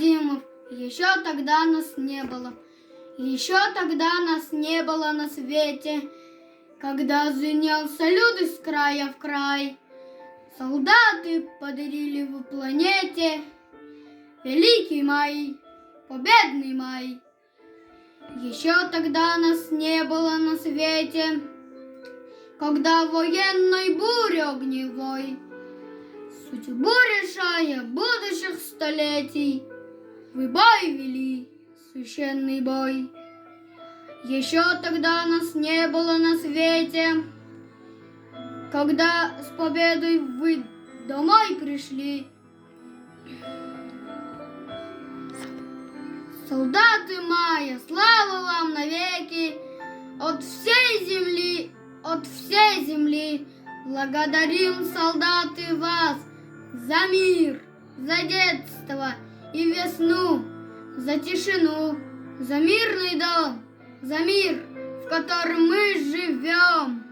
Вадимов, еще тогда нас не было. Еще тогда нас не было на свете, когда звенел салют из края в край. Солдаты подарили в планете великий май, победный май. Еще тогда нас не было на свете, когда военной буре огневой, судьбу решая будущих столетий, вы бой вели, священный бой. Еще тогда нас не было на свете, когда с победой вы домой пришли. Солдаты мая, слава вам навеки, от всей земли благодарим, солдаты, вас за мир, за детство и весну, за тишину, за мирный дом, за мир, в котором мы живем.